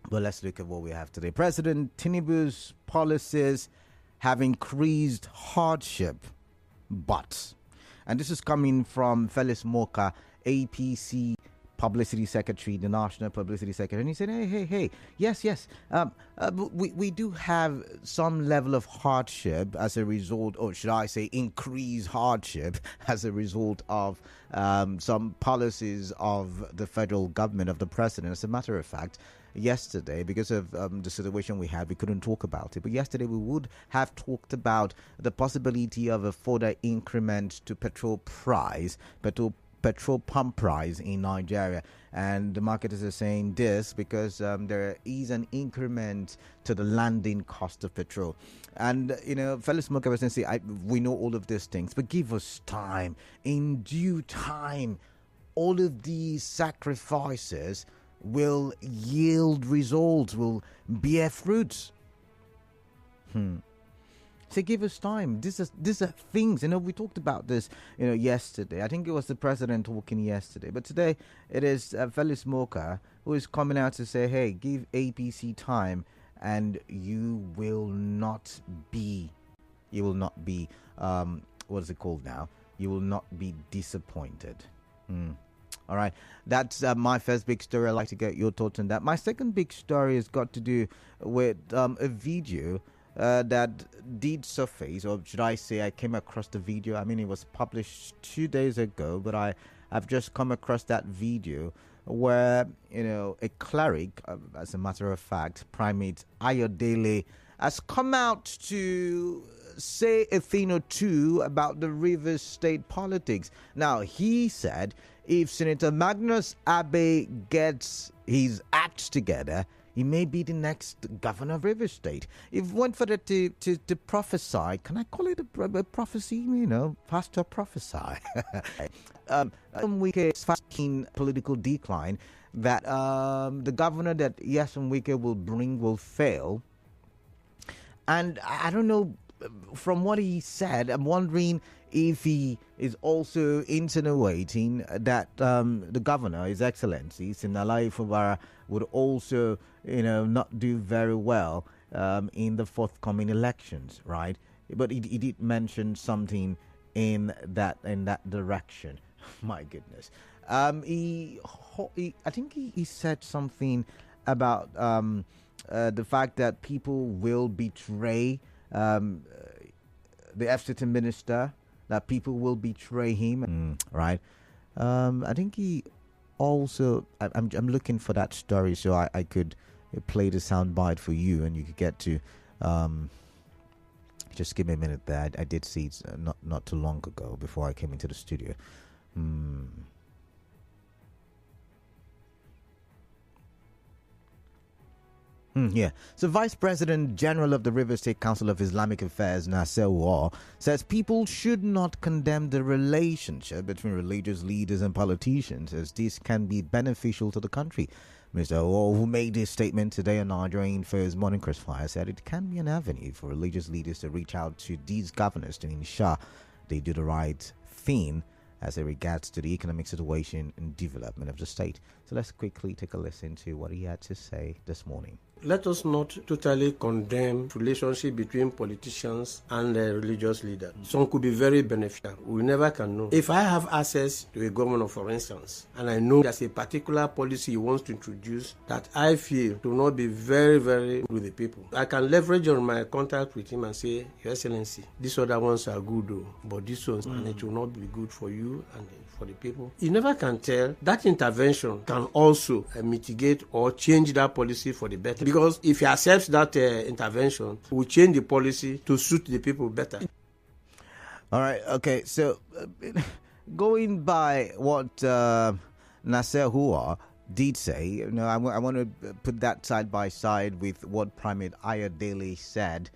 But let's look at what we have today. President Tinubu's policies have increased hardship, and this is coming from Felix Moka, APC Publicity Secretary, the National Publicity Secretary, and he said, hey, yes, we do have some level of hardship as a result, or should I say increased hardship as a result of some policies of the federal government, of the president. As a matter of fact, yesterday, because of the situation we had, we couldn't talk about it. But yesterday we would have talked about the possibility of a further increment to petrol pump price in Nigeria. And the marketers are saying this because there is an increment to the landing cost of petrol. And, Felix Moka was saying, we know all of these things, but give us time. In due time, all of these sacrifices will yield results, will bear fruits. So give us time. These are things. We talked about this, yesterday. I think it was the president talking yesterday. But today it is Felix Moka who is coming out to say, hey, give APC time and you will not be, what is it called now? You will not be disappointed. All right, that's my first big story. I'd like to get your thoughts on that. My second big story has got to do with a video that did surface, or should I say I came across the video. I mean, it was published 2 days ago, but I've just come across that video where, a cleric, as a matter of fact, Primate Ayodele, has come out to say a thing or two about the Rivers State politics. Now, he said if Senator Magnus gets his act together, he may be the next governor of Rivers State. If went further to prophesy, can I call it a prophecy? Pastor prophesy. Wike is fasting political decline that the governor that Wike will bring will fail. And I don't know, from what he said, I'm wondering if he is also insinuating that the governor, His Excellency, Sinalai Fubara, would also, not do very well in the forthcoming elections, right? But he did mention something in that direction. My goodness. I think he said something about the fact that people will betray the FCT minister, that people will betray him, right? I think he also, I'm looking for that story so I could play the soundbite for you and you could get to, just give me a minute there. I did see it not too long ago before I came into the studio. Yeah. So Vice President General of the River State Council of Islamic Affairs, Nasser War, says people should not condemn the relationship between religious leaders and politicians, as this can be beneficial to the country. Mr. War, who made this statement today on Nigerian First Morning Crossfire, said it can be an avenue for religious leaders to reach out to these governors to ensure they do the right thing as it regards to the economic situation and development of the state. So let's quickly take a listen to what he had to say this morning. Let us not totally condemn relationship between politicians and religious leaders. Some could be very beneficial. We never can know. If I have access to a governor, for instance, and I know there's a particular policy he wants to introduce that I feel to not be very, very good with the people, I can leverage on my contact with him and say, Your Excellency, these other ones are good, though, but this ones, and it will not be good for you and for the people. You never can tell. That intervention can also mitigate or change that policy for the better. Because if he accepts that intervention, we change the policy to suit the people better. All right. Okay. So, going by what Nasser Hua did say, I want to put that side by side with what Primate Ayodele said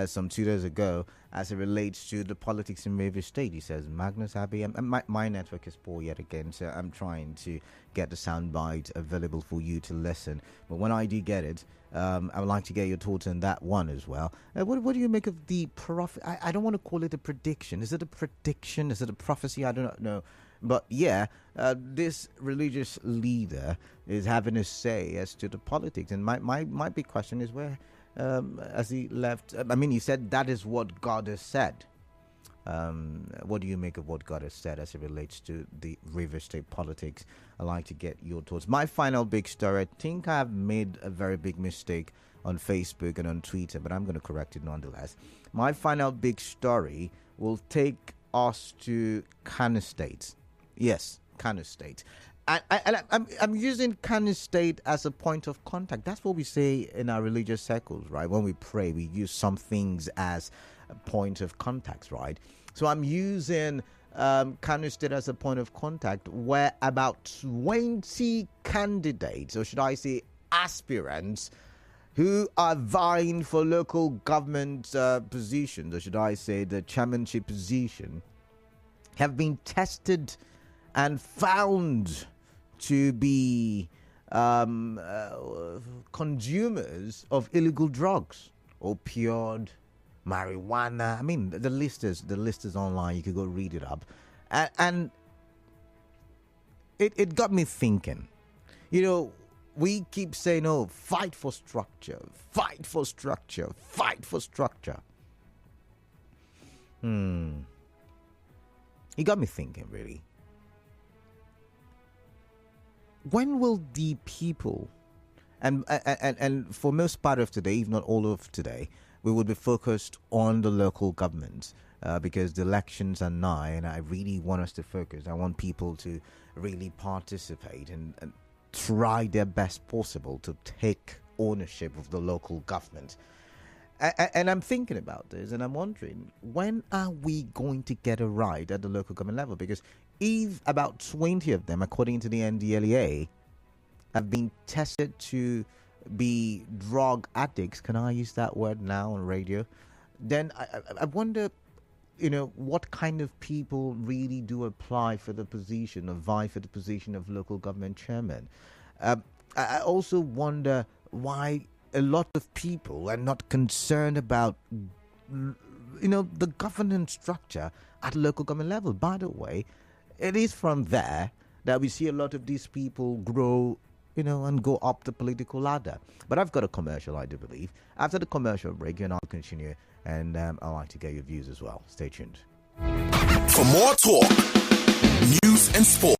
some 2 days ago as it relates to the politics in Rivers State. He says, Magnus Abbey, and my network is poor yet again, so I'm trying to get the soundbite available for you to listen. But when I do get it, I would like to get your thoughts on that one as well. What do you make of the prophet? I don't want to call it a prediction. Is it a prediction? Is it a prophecy? I don't know. But yeah, this religious leader is having a say as to the politics. And my big question is where, as he left, I mean, he said that is what God has said. What do you make of what God has said as it relates to the River State politics? I'd like to get your thoughts. My final big story, I think I've made a very big mistake on Facebook and on Twitter, but I'm going to correct it nonetheless. My final big story will take us to Kano State. Yes, Kano State. And I'm using Kano State as a point of contact. That's what we say in our religious circles, right? When we pray, we use some things as a point of contact, right? So I'm using Kano State as a point of contact where about 20 candidates, or should I say aspirants, who are vying for local government positions, or should I say the chairmanship position, have been tested and found to be consumers of illegal drugs, opioid, marijuana. I mean, the list is online. You could go read it up, and it got me thinking. You know, we keep saying, "Oh, fight for structure, fight for structure, fight for structure." It got me thinking, really. When will the people, and for most part of today, if not all of today, we will be focused on the local governments because the elections are nigh, and I really want us to focus. I want people to really participate and try their best possible to take ownership of the local government. And I'm thinking about this, and I'm wondering, when are we going to get it right at the local government level? Because if about 20 of them, according to the NDLEA, have been tested to be drug addicts, can I use that word now on radio? Then I wonder, you know, what kind of people really do apply for the position or vie for the position of local government chairman. I also wonder why a lot of people are not concerned about, you know, the governance structure at local government level. By the way, it is from there that we see a lot of these people grow, you know, and go up the political ladder. But I've got a commercial, I do believe. After the commercial break, you and I'll continue, and I'd like to get your views as well. Stay tuned. For more talk, news and sport.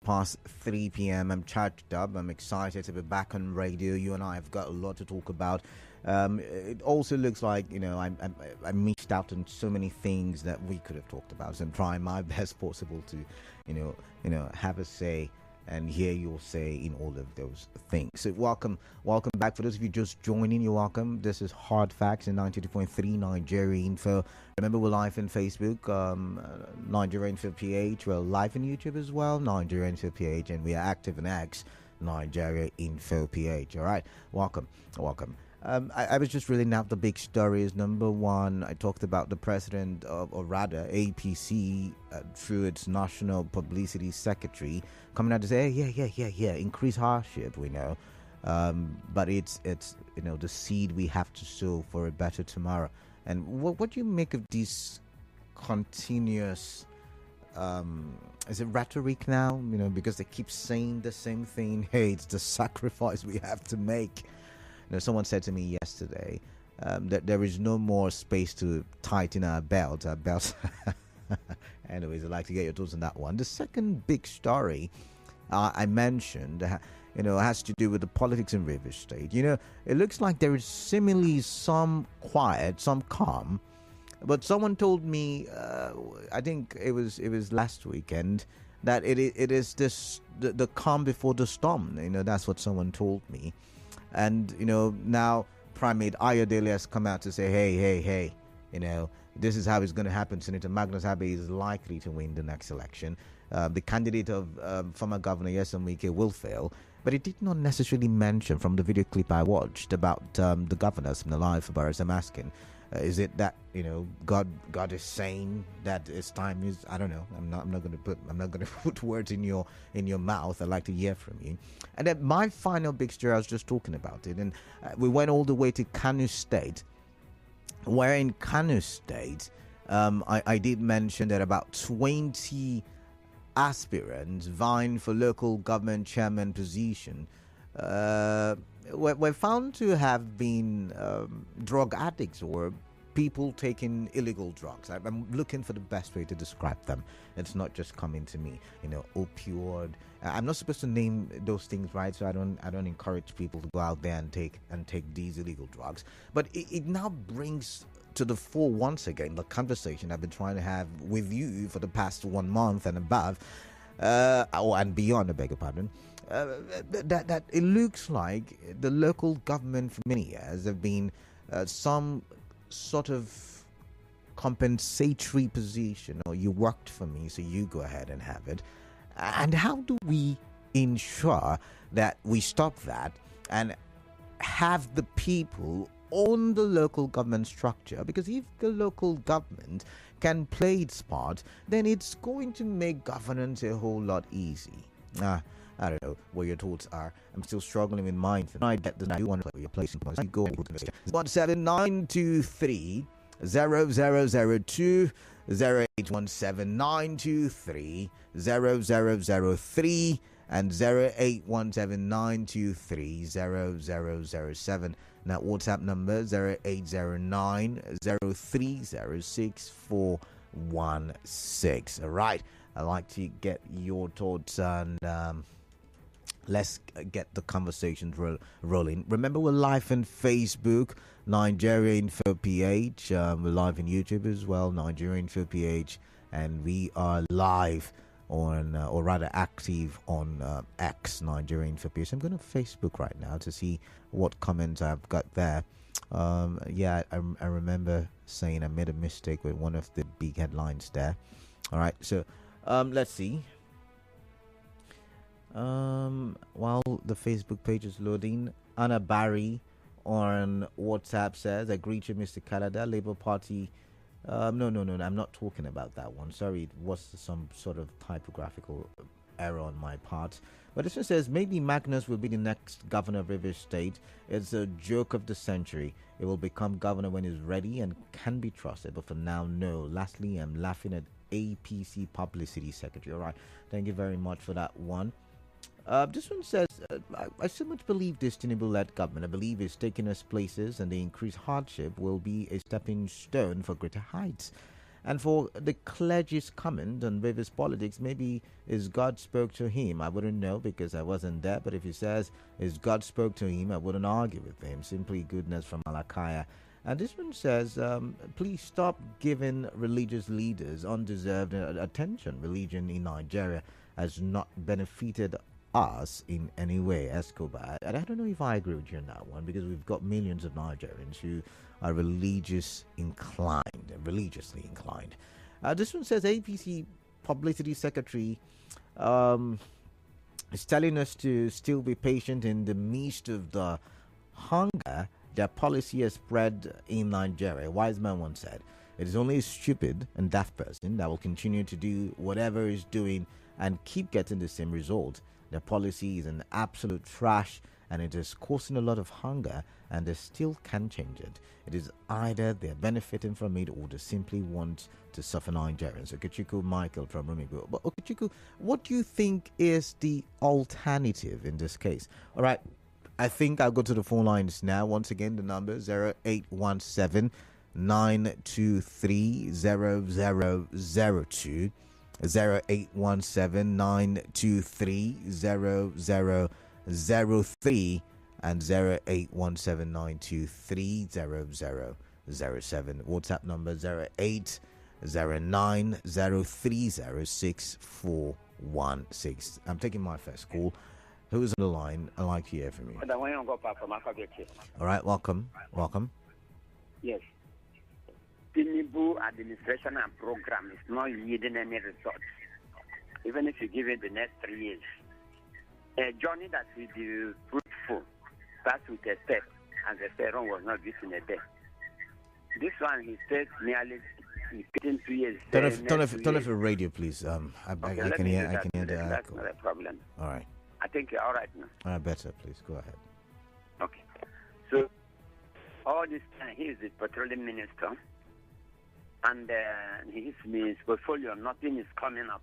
Past 3 p.m. I'm charged up. I'm excited to be back on radio. You and I have got a lot to talk about. It also looks like, you know, I missed out on so many things that we could have talked about. So I'm trying my best possible to, you know, have a say and hear your say in all of those things. So welcome back. For those of you just joining, you're welcome. This is Hard Facts in 92.3 Nigeria Info. Remember, we're live on Facebook, Nigeria Info PH. We're live on YouTube as well, Nigeria Info PH, and we are active in X, Nigeria Info PH. All right, welcome. I was just reading out the big stories. Number one, I talked about the president of, or rather APC, through its national publicity secretary, coming out to say, yeah, increase hardship, we know. But it's you know, the seed we have to sow for a better tomorrow. And what do you make of these continuous, is it rhetoric now? You know, because they keep saying the same thing. Hey, it's the sacrifice we have to make. someone said to me yesterday that there is no more space to tighten our belts. Our belts. Anyways, I'd like to get your thoughts on that one. The second big story I mentioned, has to do with the politics in Rivers State. It looks like there is seemingly some quiet, some calm. But someone told me, I think it was last weekend, that it is the calm before the storm. That's what someone told me. And, now Primate Ayodele has come out to say, hey, this is how it's going to happen. Senator Magnus is likely to win the next election. The candidate of former Governor Wike will fail. But it did not necessarily mention from the video clip I watched about the governors from the life of Barras. I'm asking, is it that God is saying that its time is? I don't know. I'm not going to put words in your mouth. I'd like to hear from you. And then my final big story, I was just talking about it, and we went all the way to Kano State, where in Kano State, I did mention that about 20 aspirants vying for local government chairman position were found to have been drug addicts or people taking illegal drugs. I'm looking for the best way to describe them. It's not just coming to me, opioid. I'm not supposed to name those things, right? So I don't encourage people to go out there and take these illegal drugs. But it now brings to the fore once again the conversation I've been trying to have with you for the past 1 month and above, and beyond, I beg your pardon, that it looks like the local government for many years have been some sort of compensatory position, or you worked for me, so you go ahead and have it. And how do we ensure that we stop that and have the people on the local government structure? Because if the local government can play its part, then it's going to make governance a whole lot easy. I don't know what your thoughts are. I'm still struggling with mine. I get that you want to play with your placing points. You go 17923 0002 0817 0003 and 0817-923-0007. Now WhatsApp number 0809-030-6416. All right, I'd like to get your thoughts on let's get the conversations rolling. Remember, we're live on Facebook, Nigeria Info PH. We're live on YouTube as well, Nigeria Info PH, and we are live on, or rather active on X, Nigeria Info PH. I'm going to Facebook right now to see what comments I've got there. I remember saying I made a mistake with one of the big headlines there. All right, so let's see. While the Facebook page is loading, Anna Barry on WhatsApp says, I greet you, Mr. Canada, Labour Party. No, I'm not talking about that one. Sorry, it was some sort of typographical error on my part. But this one says, maybe Magnus will be the next governor of Rivers State. It's a joke of the century. It will become governor when he's ready and can be trusted. But for now, no. Lastly, I'm laughing at APC Publicity Secretary. All right, thank you very much for that one. This one says, I so much believe this Tinubu-led government. I believe it's taking us places, and the increased hardship will be a stepping stone for greater heights. And for the clergy's comment on Rivers politics, maybe is God spoke to him. I wouldn't know because I wasn't there. But if he says is God spoke to him, I wouldn't argue with him. Simply goodness from Malakaya. And this one says, please stop giving religious leaders undeserved attention. Religion in Nigeria has not benefited us in any way, Escobar. And I don't know if I agree with you on that one, because we've got millions of Nigerians who are religiously inclined. This one says APC Publicity Secretary is telling us to still be patient in the midst of the hunger that policy has spread in Nigeria. A wise man once said, it is only a stupid and daft person that will continue to do whatever he's doing and keep getting the same result. The policy is an absolute trash, and it is causing a lot of hunger, and they still can't change it. It is either they're benefiting from it or they simply want to suffer Nigerians. Okechukwu Michael from Rumigo. But Okechukwu, what do you think is the alternative in this case? All right, I think I'll go to the phone lines now. Once again, the number 0817 923 0002. 0817 923 0003 and 0817 923 0007. WhatsApp number 0809 030 6416. I'm taking my first call. Who's on the line? I'd like to hear from you. All right, welcome. Yes. Tinubu administration and program is not yielding any results, even if you give it the next 3 years. A journey that will be fruitful starts with a step, and the Pharaoh was not given a day. This one, he said nearly 2 years. Turn off the radio, please. I can hear. That's not a problem. All right. I think you're all right now. All right, better, please. Go ahead. Okay. So, all this time, he is the petroleum minister, and his portfolio, nothing is coming up.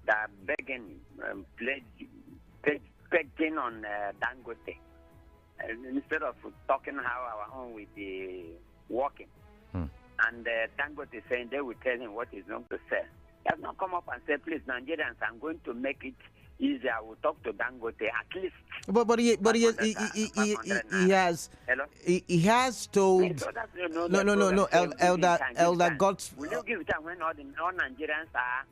They're begging, begging on Dangote. Instead of talking how our own will be working. And Dangote is saying they will tell him what he's going to sell. He has not come up and said, please, Nigerians, I'm going to make it easier. I will talk to Dangote at least. But he has told. No. Elder got. Will you give time when all Nigerians are?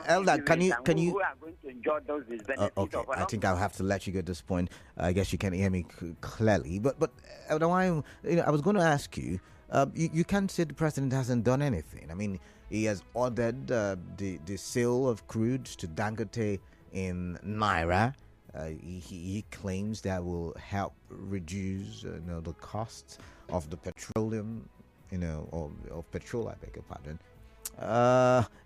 Elder, can you? Who are going to enjoy those benefits? Okay, I think I'll have to let you go at this point. I guess you can't hear me clearly. But Elder, I was going to ask you. You can't say the president hasn't done anything. I mean, he has ordered the sale of crude to Dangote in Naira. He claims that will help reduce the costs of the petroleum, of petrol, I beg your pardon.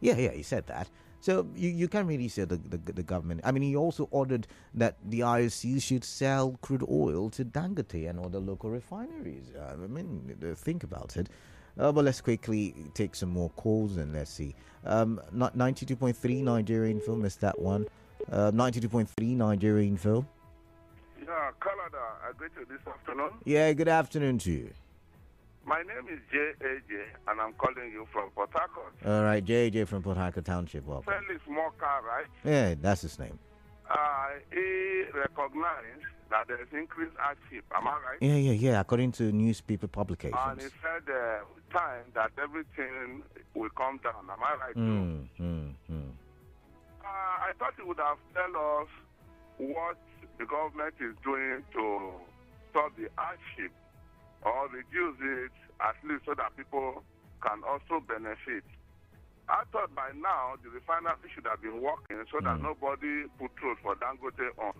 He said that. So you can't really say the government. I mean, he also ordered that the IOC should sell crude oil to Dangote and other local refineries. I mean, think about it. But let's quickly take some more calls and let's see. 92.3 Nigeria Info, missed that one. 92.3 Nigeria Info. Yeah, Canada, I greet you this afternoon. Yeah, good afternoon to you. My name is J.A.J. and I'm calling you from Port Harcourt. All right, J.A.J. from Port Harcourt Township. Welcome. Felix Moka, right? Yeah, that's his name. He recognized that there is increased hardship. Am I right? Yeah. According to newspaper publications. And he said with time that everything will come down. Am I right? I thought he would have told us what the government is doing to stop the hardship or reduce it, at least so that people can also benefit. I thought by now the refinery should have been working so that nobody put truth for Dangote on.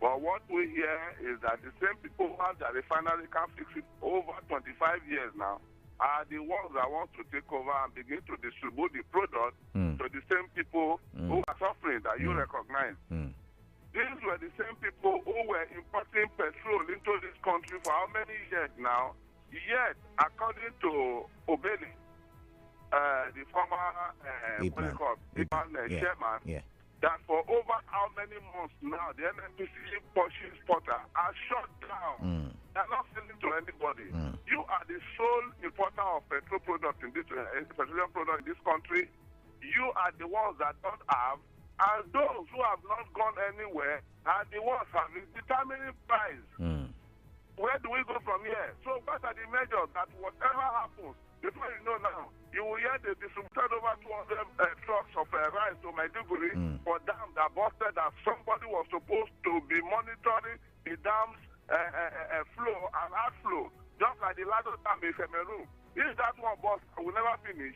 But what we hear is that the same people who have the refinery can fix it over 25 years now are the ones that want to take over and begin to distribute the product to the same people who are suffering that you recognize. These were the same people who were importing petrol into this country for how many years now? Yet, according to Ayodele, the former chairman, that for over how many months now the NNPC purchase portal are shut down. They're not selling to anybody. You are the sole importer of petrol products in this petroleum product in this country. You are the ones that don't have. And those who have not gone anywhere are the ones having determining price. Where do we go from here? So what are the measures that whatever happens, before you know now, you will hear they distributed over 200 trucks of rice to Maiduguri for dam that busted, that somebody was supposed to be monitoring the dam's flow and outflow, just like the Lado Dam in Cameroon. If that one bust, I will never finish.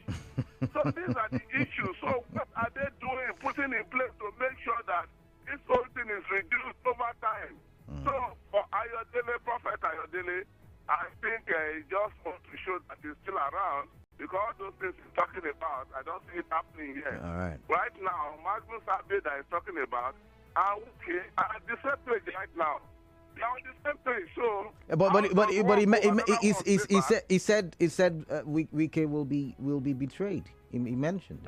So these are the issues. So what are they doing, putting in place to make sure that this whole thing is reduced over time? So for Ayodele, Prophet Ayodele, I think he just wants to show that he's still around, because those things he's talking about, I don't see it happening here. All right. Right now, Magnus that he's talking about are okay at the same place right now. Now the same place. So he said Wike will be betrayed. He mentioned.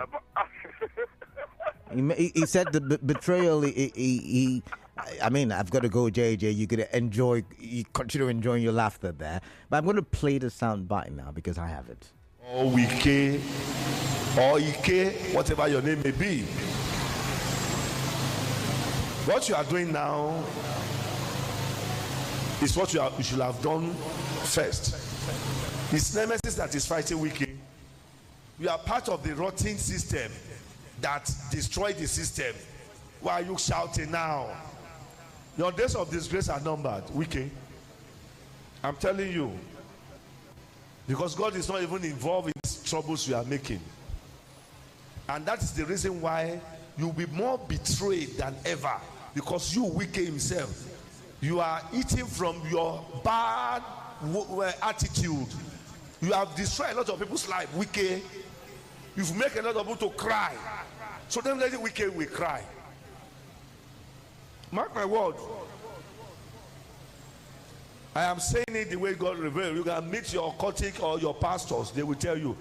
He said the betrayal. I mean, I've got to go, JJ. You're going to continue enjoying your laughter there. But I'm going to play the sound bite now because I have it. Or Wike, or Ike, whatever your name may be. What you are doing now is what you should have done first. It's Nemesis that is fighting Wike. You are part of the rotting system that destroyed the system. Why are you shouting now? Your days of disgrace are numbered, Wike. I'm telling you. Because God is not even involved in these troubles you are making. And that is the reason why you'll be more betrayed than ever. Because you, Wike himself, you are eating from your bad attitude. You have destroyed a lot of people's life, Wike. You've made a lot of people to cry. So then let the Wike will cry. Mark my word. I am saying it the way God revealed. You can meet your occultic or your pastors. They will tell you,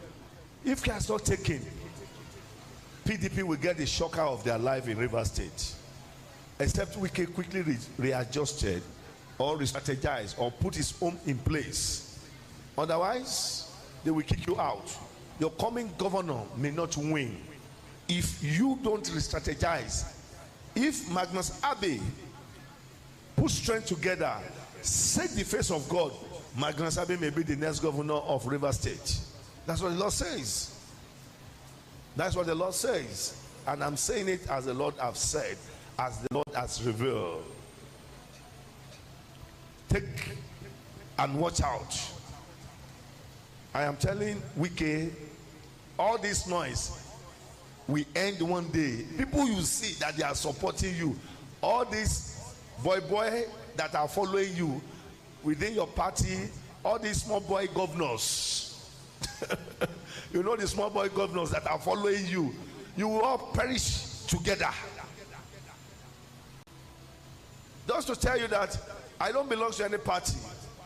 if care is not taken, PDP will get the shocker of their life in River State. Except Wike quickly readjusted or re-strategized or put his own in place. Otherwise, they will kick you out. Your coming governor may not win if you don't re-strategize. If Magnus Abbey put strength together, set the face of God, Magnus Abbey may be the next governor of River State. That's what the Lord says. That's what the Lord says. And I'm saying it as the Lord has said, as the Lord has revealed. Take and watch out. I am telling Wike, all this noise will end one day. People you see that they are supporting you, all these boy that are following you within your party, all these small boy governors, you know, the small boy governors that are following you, you will all perish together. Just to tell you that I don't belong to any party.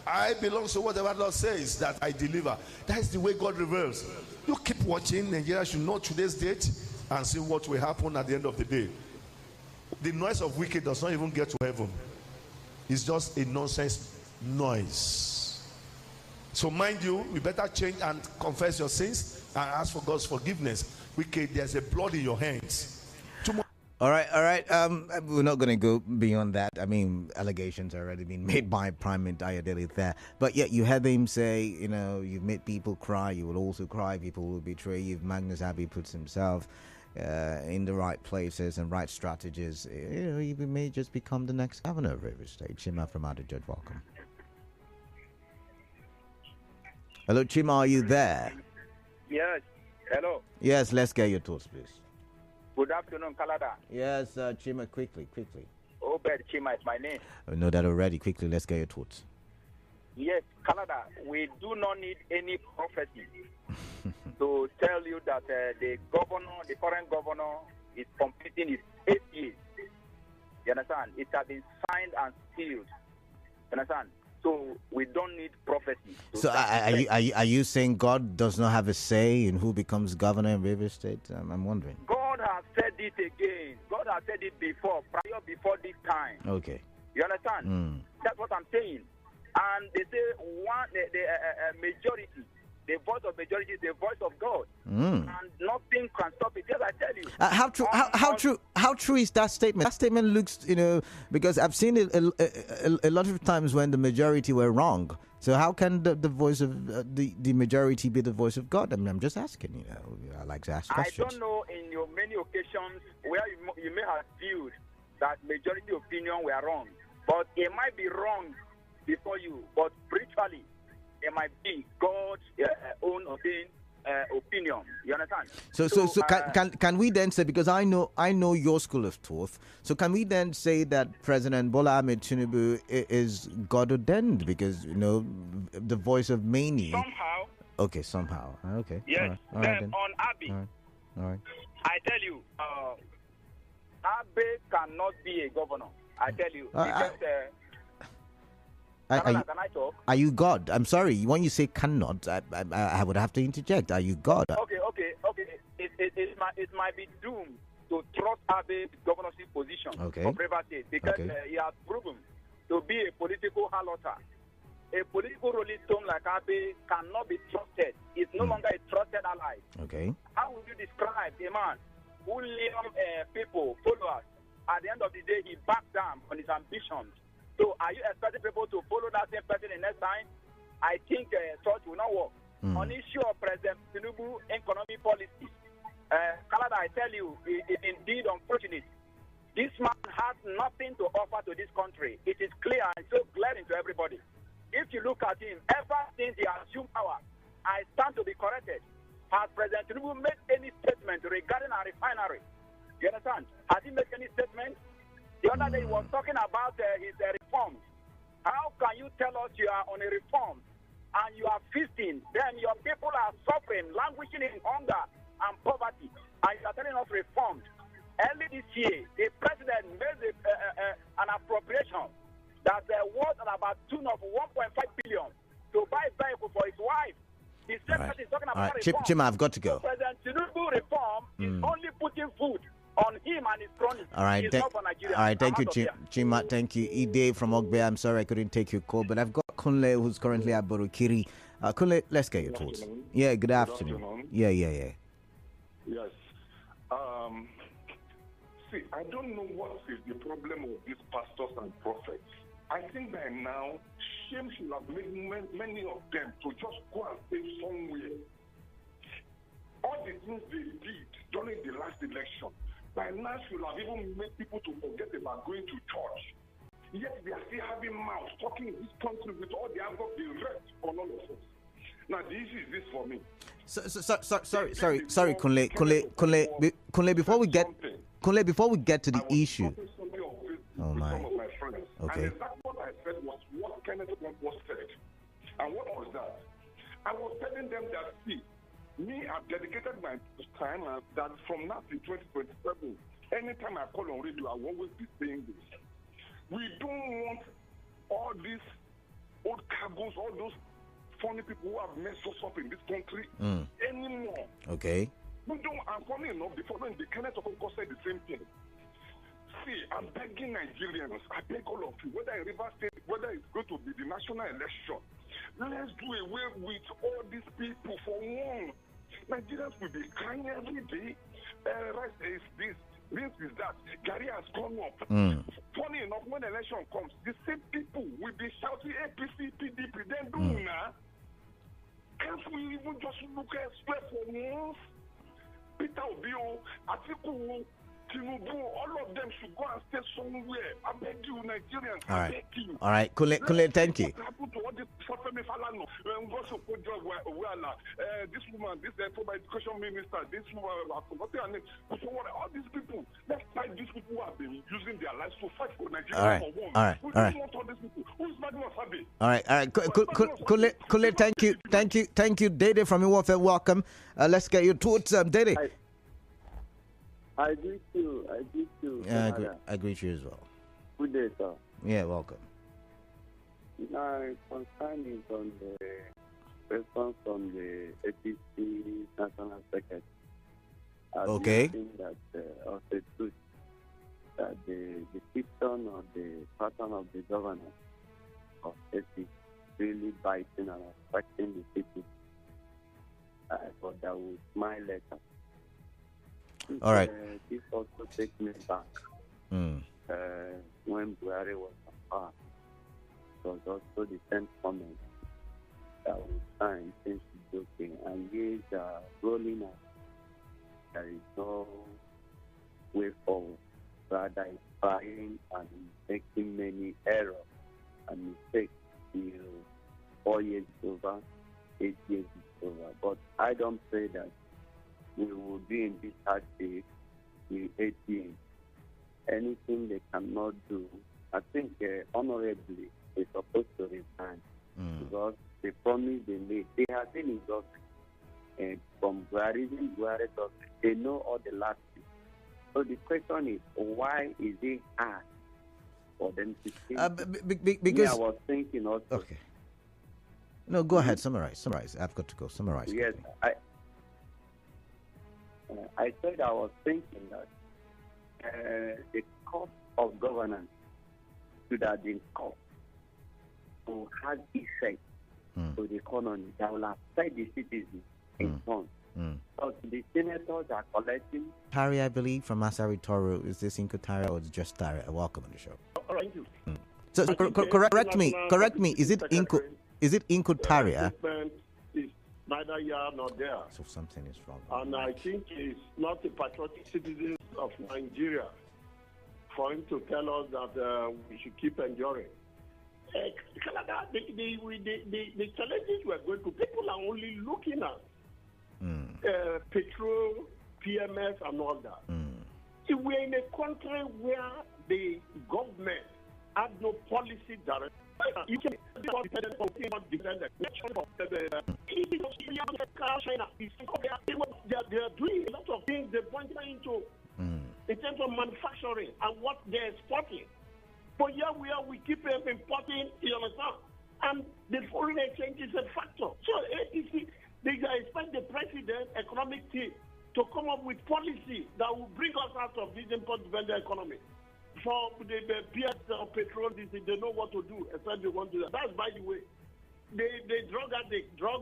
I belong to whatever Lord says that I deliver. That is the way God reveals. You keep watching. Nigeria should know today's date and see what will happen at the end of the day. The noise of Wike does not even get to heaven. It's just a nonsense noise. So mind you, we better change and confess your sins and ask for God's forgiveness. Wike, there's a blood in your hands. All right. We're not going to go beyond that. I mean, allegations are already been made by Primate Ayodele there. But yet you heard him say, you know, you've made people cry. You will also cry. People will betray you. Magnus Abbey puts himself in the right places and right strategies. You know, he may just become the next governor of River State. Chima from Adijod, welcome. Hello, Chima, are you there? Yes. Hello. Yes, let's get your thoughts, please. Good afternoon, Canada. Yes, Chima, quickly. Obed Chima is my name. I know that already. Quickly, let's get your thoughts. Yes, Canada, we do not need any prophecy to tell you that the current governor is completing his 8 years. You understand? It has been signed and sealed. You understand? So we don't need prophecy. So are you saying God does not have a say in who becomes governor in River State? I'm wondering. God has said it again. God has said it before this time. Okay. You understand? That's what I'm saying. And they say the majority, the voice of majority is the voice of God, and nothing can stop it. Yes, I tell you. How true is that statement? That statement looks, you know, because I've seen it a lot of times when the majority were wrong. So how can the voice of the majority be the voice of God? I mean, I'm just asking. You know, I like to ask questions. I don't know in your many occasions where you may have viewed that majority opinion were wrong, but it might be wrong before you, but spiritually it might be God's own opinion. You understand? So can we then say, because I know your school of thought, so can we then say that President Bola Ahmed Tinubu is God ordained because, you know, the voice of many? Somehow. Okay, somehow. Okay. Yes. All right, then. On Abbey. All right. I tell you, Abbey cannot be a governor. I tell you. Because, can I talk? Are you God? I'm sorry. When you say cannot, I would have to interject. Are you God? Okay. It might be doomed to trust Abe's governorship position of River State because he has proven to be a political haloter. A political rolling stone like Abe cannot be trusted. He's no longer a trusted ally. Okay. How would you describe a man who leads people, followers? At the end of the day, he backed down on his ambitions. So are you expecting people to follow that same person the next time? I think such will not work. On issue of President Tinubu economic policy, Canada, I tell you, it is indeed unfortunate. This man has nothing to offer to this country. It is clear and so glaring to everybody. If you look at him, ever since he assumed power, I stand to be corrected. Has President Tinubu made any statement regarding our refinery? You understand? Has he made any statement? The other day he was talking about his reforms. How can you tell us you are on a reform and you are feasting, then your people are suffering, languishing in hunger and poverty, and you are telling us reformed? Early this year, the president made an appropriation that was at about tune of 1.5 billion to buy vehicle for his wife. The same person is talking about reform. Chima, I've got to go. So President Tinubu reform is only putting food on him and his cronies. All right, thank you, Chima. Thank you, Ide from Ogbe. I'm sorry I couldn't take your call, but I've got Kunle, who's currently at Borokiri. Kunle, let's get your thoughts. Yeah, good afternoon. Yeah. Yes. See, I don't know what is the problem of these pastors and prophets. I think by now, shame should have made many of them to just go and stay somewhere. All the things they did during the last election, by now should have even made people to forget about going to church. Yet they are still having mouths talking in this country with all the anger they wreaked on all of us. Now, the issue is this for me. Sorry, Kunle, before we get to the issue. Oh my. Okay. And exactly what I said was what Kenneth was said. And what was that? I was telling them that, see, me, I've dedicated my time that from now to 2027, anytime I call on radio, I will always be saying this. We don't want all these old cabos, all those funny people who have messed us up in this country anymore. Okay. We don't, and funny enough, the following, the Kenneth of course said the same thing. See, I'm begging Nigerians, I beg all of you, whether in River State, whether it's going to be the national election, let's do away with all these people for one. Nigerians will be crying every day. Rice is this is that. Gary has gone up. Funny enough, when election comes, the same people will be shouting APC, PDP, then do now. Can't we even just look elsewhere for once? Peter Obio, Atiku, Tinubu, all of them should go and stay somewhere. I beg you, Nigerians. All right. I beg you. All right, Kunle, thank you. What happened to all this this woman, this former education minister, this woman, I've forgotten her name. So what, all these people, let's fight these people who have been using their lives to fight for Nigeria for one. All right. We don't want all these people. Who's Magnus? All right. Kunle, thank you. Dede from Iwofe, welcome. Let's get your thoughts, Dede. I greet you. Yeah, I greet you as well. Good day, sir. Yeah, welcome. My concern is on the response from the APC National Secretary. Okay. I think that of the truth that the decision or the pattern of the governor of APC really biting and affecting the people. But that will smile later. All right. This also takes me back when Buhari was apart. It was also the same comment that we signed since joking, and he is rolling out. There is no way forward. Rather, it's trying and making many errors and mistakes till 4 years is over, 8 years is over. But I don't pray that we will be in this hardship in 8 years. Anything they cannot do, I think honorably they're supposed to resign because the promise they made, they have been in government from Buhari government. They know all the last things. So the question is, why is it hard for them to think? Because I was thinking also. Okay. No, go ahead. Summarize. I've got to go. Summarize. Yes, I said I was thinking that the cost of governance should have been cut to have effect to the economy that will affect the citizens in turn. So the senators are collecting. Tari, I believe, from Masari Toro. Is this Inko Tari or is it just Tari? Welcome on the show. All right, thank you. So correct me. Is it Inko? Is it Inko Tari? Is neither here nor there. So something is wrong. And I think it's not a patriotic citizen of Nigeria for him to tell us that we should keep enduring. Canada, the challenges we're going to, people are only looking at petrol, PMS, and all that. See, we're in a country where the government has no policy direction. You can be dependent on China. They are doing a lot of things they point into in terms of manufacturing and what they're exporting. But here we keep importing, you understand? And the foreign exchange is a factor. So APC, they expect the president, economic team, to come up with policy that will bring us out of this import-dependent economy. For the PS petrol, they know what to do, except they want to do that. That's, by the way, they drug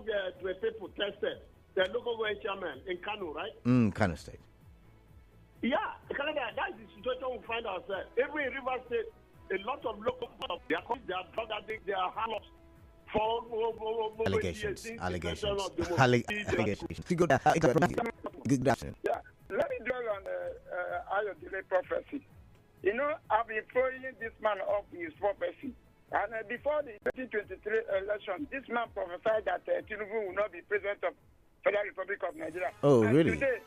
the people tested, the local government chairman in Kano, right? Kano State. Yeah, Canada, that's the situation we find ourselves. Every River State, a lot of local they are drug addicts, they are harlots. Allegations. Yeah, let me dwell on Ayodele prophecy. You know, I've been following this man up his prophecy. And before the 2023 election, this man prophesied that Tinubu will not be president of Federal Republic of Nigeria. Oh, and really? Today,